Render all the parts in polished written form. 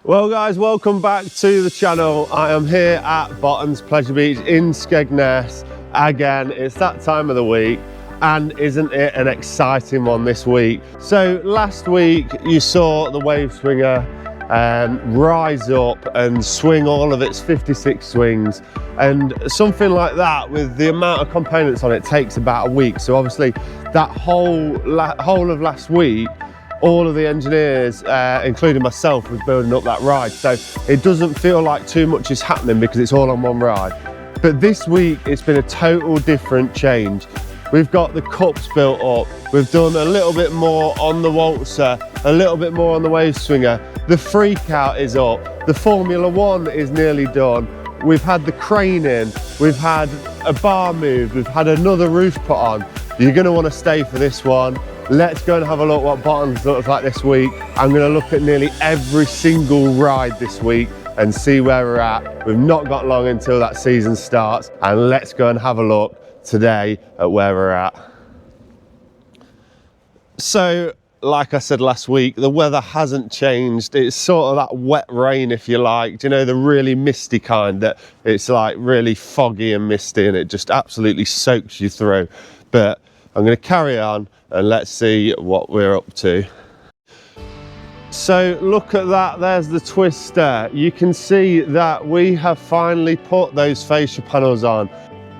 Well guys, welcome back to the channel. I am here at Bottons Pleasure Beach in Skegness. Again, it's that time of the week, and isn't it an exciting one this week? So last week you saw the wave swinger rise up and swing all of its 56 swings, and something like that with the amount of components on it takes about a week. So obviously that whole of last week, all of the engineers, including myself, was building up that ride. So it doesn't feel like too much is happening because it's all on one ride. But this week, it's been a total different change. We've got the cups built up. We've done a little bit more on the waltzer, a little bit more on the wave swinger. The freak out is up. The Formula One is nearly done. We've had the crane in. We've had a bar moved. We've had another roof put on. You're gonna wanna stay for this one. Let's go and have a look what Bottons looks like this week. I'm going to look at nearly every single ride this week and see where we're at. We've not got long until that season starts, and let's go and have a look today at where we're at. So, like I said last week, the weather hasn't changed. It's sort of that wet rain, if you like. Do you know, the really misty kind, that it's like really foggy and misty and it just absolutely soaks you through. But I'm going to carry on and let's see what we're up to. So look at that, there's the twister. You can see that we have finally put those fascia panels on.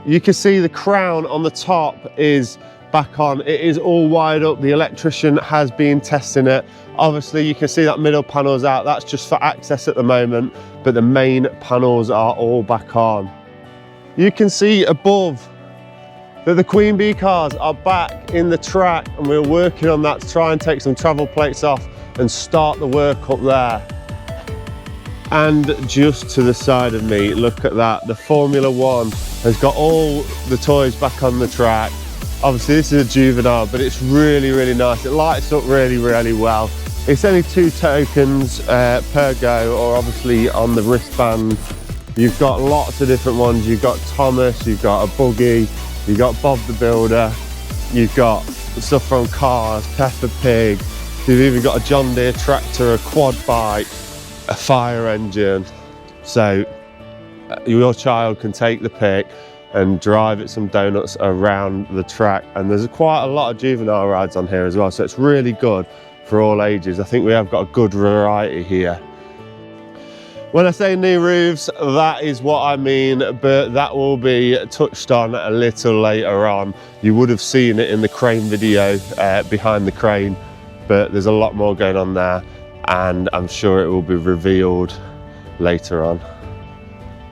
You can see the crown on the top is back on. It is all wired up. The electrician has been testing it. Obviously you can see that middle panel's out. That's just for access at the moment, but the main panels are all back on. You can see above that the Queen Bee cars are back in the track, and we're working on that to try and take some travel plates off and start the work up there. And just to the side of me, look at that, the Formula One has got all the toys back on the track. Obviously this is a juvenile, but it's really, really nice. It lights up really, really well. It's only 2 tokens per go, or obviously on the wristband. You've got lots of different ones. You've got Thomas, you've got a buggy, you've got Bob the Builder, you've got stuff from Cars, Peppa Pig, you've even got a John Deere tractor, a quad bike, a fire engine. So your child can take the pick and drive it some donuts around the track. And there's quite a lot of juvenile rides on here as well, so it's really good for all ages. I think we have got a good variety here. When I say new roofs, that is what I mean, but that will be touched on a little later on. You would have seen it in the crane video behind the crane, but there's a lot more going on there, and I'm sure it will be revealed later on.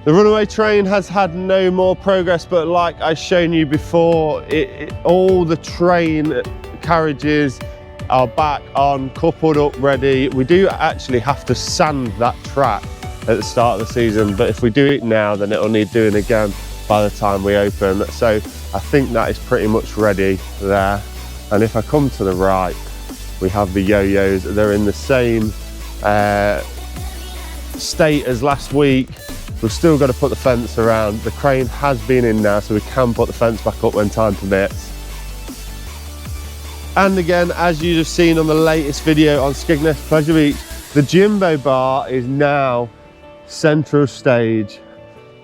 The Runaway train has had no more progress, but like I've shown you before, all the train carriages are back on, coupled up, ready. We do actually have to sand that track at the start of the season, but if we do it now, then it'll need doing again by the time we open. So I think that is pretty much ready there. And if I come to the right, we have the yo-yos. They're in the same state as last week. We've still got to put the fence around. The crane has been in now, so we can put the fence back up when time permits. And again, as you've just seen on the latest video on Skegness Pleasure Beach, the Jimbo bar is now central stage,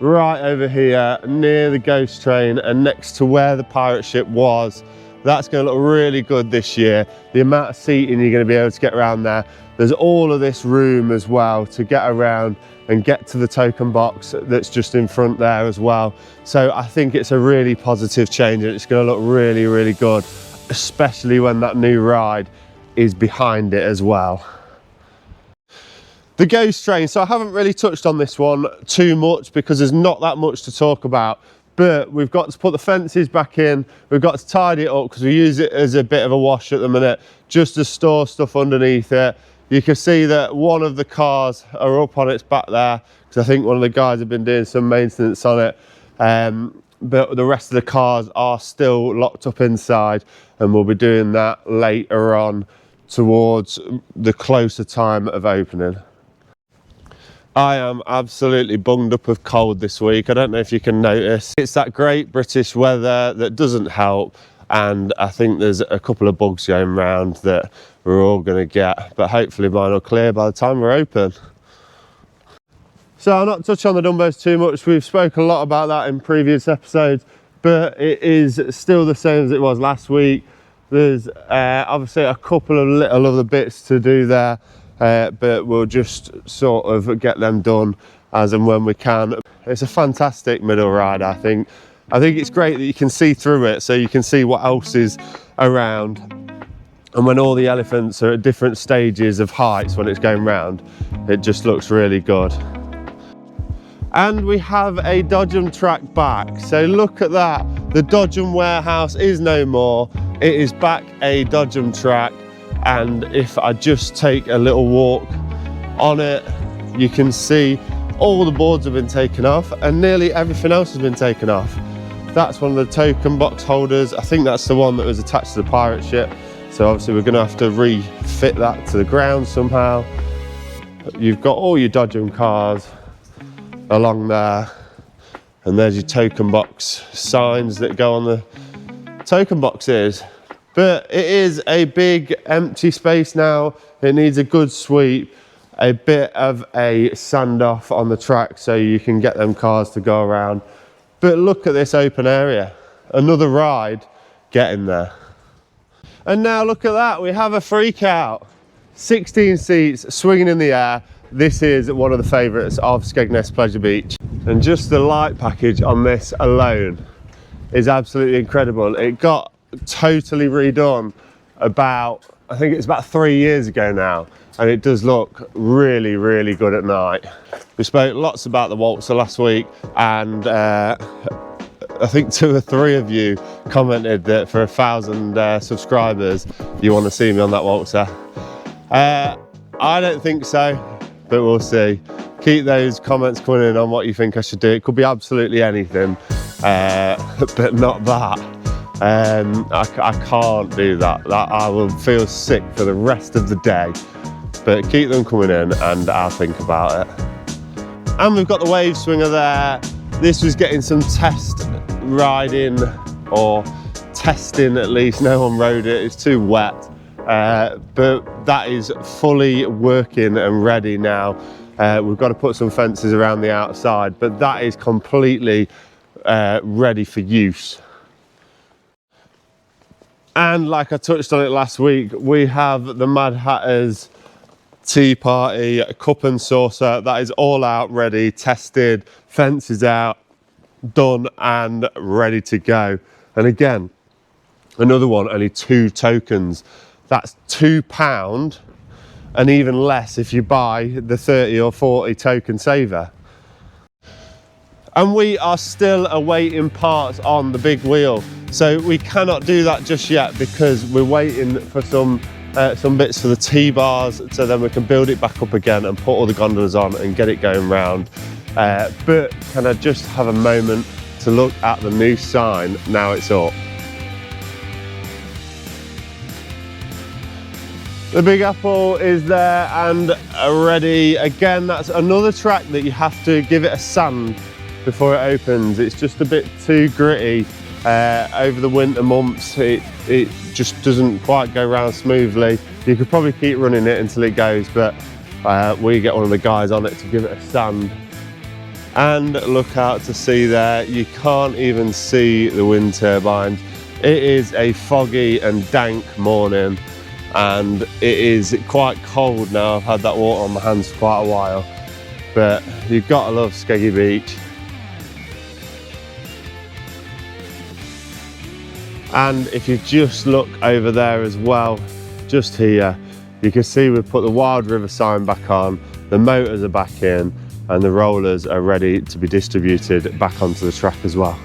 right over here near the ghost train and next to where the pirate ship was. That's going to look really good this year. The amount of seating you're going to be able to get around there. There's all of this room as well to get around and get to the token box that's just in front there as well. So I think it's a really positive change, and it's going to look really, really good, especially when that new ride is behind it as well. The ghost train, so I haven't really touched on this one too much because there's not that much to talk about, but we've got to put the fences back in, we've got to tidy it up because we use it as a bit of a wash at the minute, just to store stuff underneath it. You can see that one of the cars are up on its back there because I think one of the guys have been doing some maintenance on it, but the rest of the cars are still locked up inside, and we'll be doing that later on towards the closer time of opening. I am absolutely bunged up of cold this week. I don't know if you can notice. It's that great British weather that doesn't help, and I think there's a couple of bugs going around that we're all going to get, but hopefully mine will clear by the time we're open. So I'll not touch on the Dumbos too much. We've spoken a lot about that in previous episodes, but it is still the same as it was last week. There's obviously a couple of little other bits to do there, but we'll just sort of get them done as and when we can. It's a fantastic middle ride, I think. I think it's great that you can see through it, so you can see what else is around. And when all the elephants are at different stages of heights when it's going round, it just looks really good. And we have a Dodgem track back. So look at that. The Dodgem warehouse is no more. It is back a Dodgem track. And if I just take a little walk on it, you can see all the boards have been taken off and nearly everything else has been taken off. That's one of the token box holders. I think that's the one that was attached to the pirate ship. So obviously we're gonna have to refit that to the ground somehow. You've got all your Dodgem cars along there, and there's your token box signs that go on the token boxes. But it is a big empty space now. It needs a good sweep, a bit of a sand off on the track so you can get them cars to go around. But look at this open area, another ride getting there. And now look at that, we have a freak out. 16 seats swinging in the air. This is one of the favourites of Skegness Pleasure Beach. And just the light package on this alone is absolutely incredible. It got totally redone about, I think it's about 3 years ago now. And it does look really, really good at night. We spoke lots about the waltzer last week, and I think 2 or 3 of you commented that for 1,000 subscribers, you want to see me on that waltzer. I don't think so, but we'll see. Keep those comments coming in on what you think I should do. It could be absolutely anything, but not that. I can't do that. I will feel sick for the rest of the day. But keep them coming in and I'll think about it. And we've got the wave swinger there. This was getting some test riding, or testing at least. No one rode it, it's too wet. But that is fully working and ready now. We've got to put some fences around the outside, but that is completely ready for use. And like I touched on it last week, we have the Mad Hatter's Tea Party cup and saucer. That is all out, ready, tested, fences out, done and ready to go. And again, another one, only 2 tokens. That's £2 and even less if you buy the 30 or 40 token saver. And we are still awaiting parts on the big wheel. So we cannot do that just yet because we're waiting for some bits for the T-bars, so then we can build it back up again and put all the gondolas on and get it going round. But can I just have a moment to look at the new sign now it's up? The Big Apple is there and ready. Again, that's another track that you have to give it a sand before it opens. It's just a bit too gritty. Over the winter months, it just doesn't quite go round smoothly. You could probably keep running it until it goes, but we get one of the guys on it to give it a sand. And look out to sea there, you can't even see the wind turbines. It is a foggy and dank morning, and it is quite cold now. I've had that water on my hands for quite a while, but you've got to love Skeggy Beach. And if you just look over there as well, just here, you can see we've put the Wild River sign back on, the motors are back in, and the rollers are ready to be distributed back onto the track as well.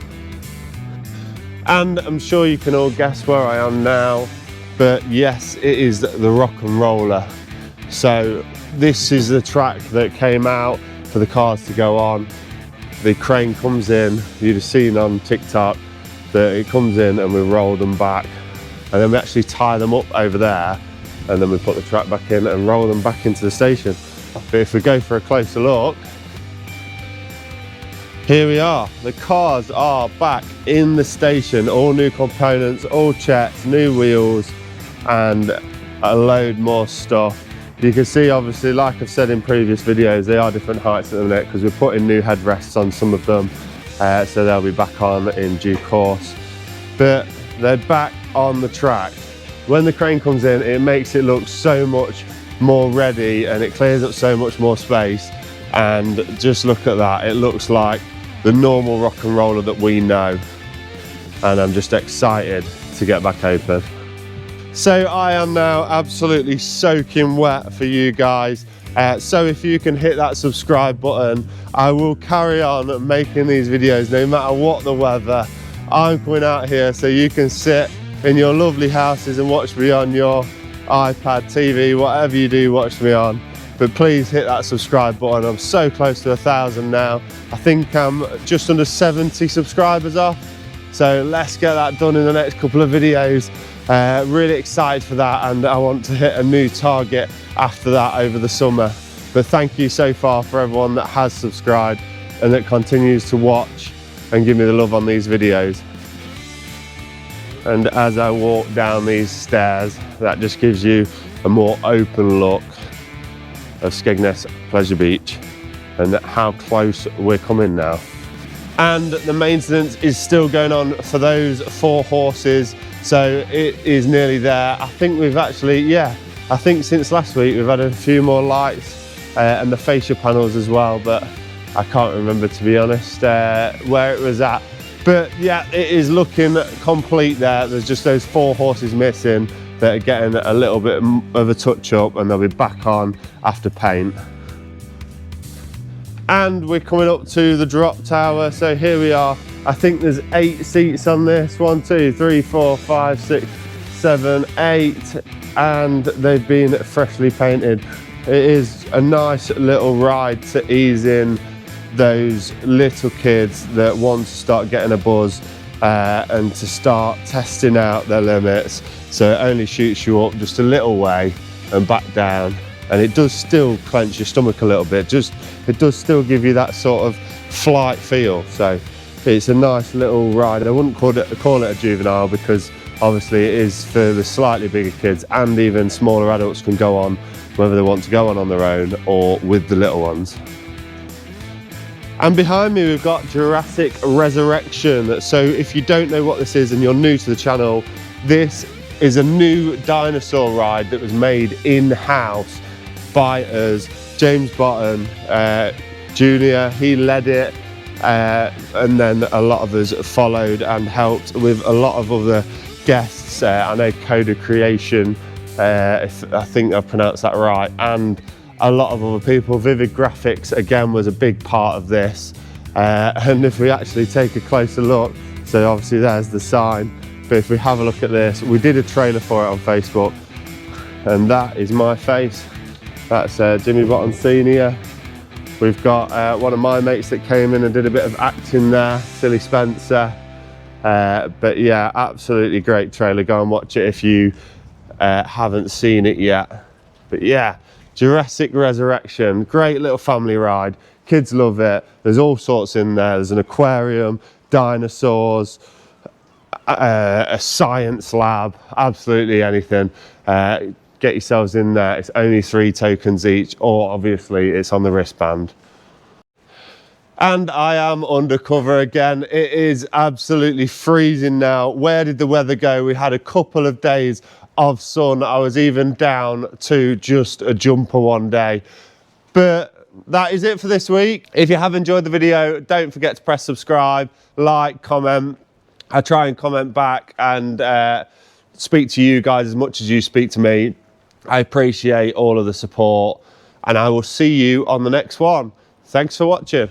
And I'm sure you can all guess where I am now, but yes, it is the Rock and Roller. So this is the track that came out for the cars to go on. The crane comes in, you'd have seen on TikTok, that it comes in and we roll them back, and then we actually tie them up over there, and then we put the track back in and roll them back into the station. But if we go for a closer look, here we are. The cars are back in the station, all new components, all checked, new wheels, and a load more stuff. You can see, obviously, like I've said in previous videos, they are different heights at the minute because we're putting new headrests on some of them, so they'll be back on in due course. But they're back on the track. When the crane comes in, it makes it look so much more ready and it clears up so much more space. And just look at that, it looks like the normal rock and roller that we know. And I'm just excited to get back open. So I am now absolutely soaking wet for you guys. So if you can hit that subscribe button, I will carry on making these videos no matter what the weather. I'm coming out here so you can sit in your lovely houses and watch me on your iPad, TV, whatever you do, watch me on. But please hit that subscribe button. I'm so close to 1,000 now. I think I'm just under 70 subscribers off. So let's get that done in the next couple of videos. Really excited for that, and I want to hit a new target after that over the summer. But thank you so far for everyone that has subscribed and that continues to watch and give me the love on these videos. And as I walk down these stairs, that just gives you a more open look of Skegness Pleasure Beach and how close we're coming now. And the maintenance is still going on for those 4 horses, so it is nearly there. I think we've actually, I think since last week we've had a few more lights and the fascia panels as well, but I can't remember, to be honest, where it was at. But yeah, it is looking complete there. There's just those 4 horses missing that are getting a little bit of a touch up, and they'll be back on after paint. And we're coming up to the drop tower. So here we are. I think there's 8 seats on this. 1, 2, 3, 4, 5, 6, 7, 8. And they've been freshly painted. It is a nice little ride to ease in those little kids that want to start getting a buzz and to start testing out their limits. So it only shoots you up just a little way and back down. And it does still clench your stomach a little bit. It does still give you that sort of flight feel. So it's a nice little ride. I wouldn't call it a juvenile because obviously it is for the slightly bigger kids, and even smaller adults can go on whether they want to go on their own or with the little ones. And behind me we've got Jurassic Resurrection. So if you don't know what this is and you're new to the channel, this is a new dinosaur ride that was made in-house by us. James Botton Jr., he led it, and then a lot of us followed and helped with a lot of other guests. I know Coda Creation, if I think I've pronounced that right, and a lot of other people. Vivid Graphics again was a big part of this, and if we actually take a closer look, so obviously there's the sign, but if we have a look at this, we did a trailer for it on Facebook, and that is my face. That's Jimmy Botton Senior. We've got one of my mates that came in and did a bit of acting there, Silly Spencer. But yeah, absolutely great trailer. Go and watch it if you haven't seen it yet. But yeah, Jurassic Resurrection, great little family ride. Kids love it. There's all sorts in there. There's an aquarium, dinosaurs, a science lab, absolutely anything. Get yourselves in there. It's only 3 tokens each, or obviously it's on the wristband. And I am undercover again. It is absolutely freezing now. Where did the weather go? We had a couple of days of sun. I was even down to just a jumper one day. But that is it for this week. If you have enjoyed the video, don't forget to press subscribe, like, comment. I try and comment back and speak to you guys as much as you speak to me. I appreciate all of the support, and I will see you on the next one. Thanks for watching.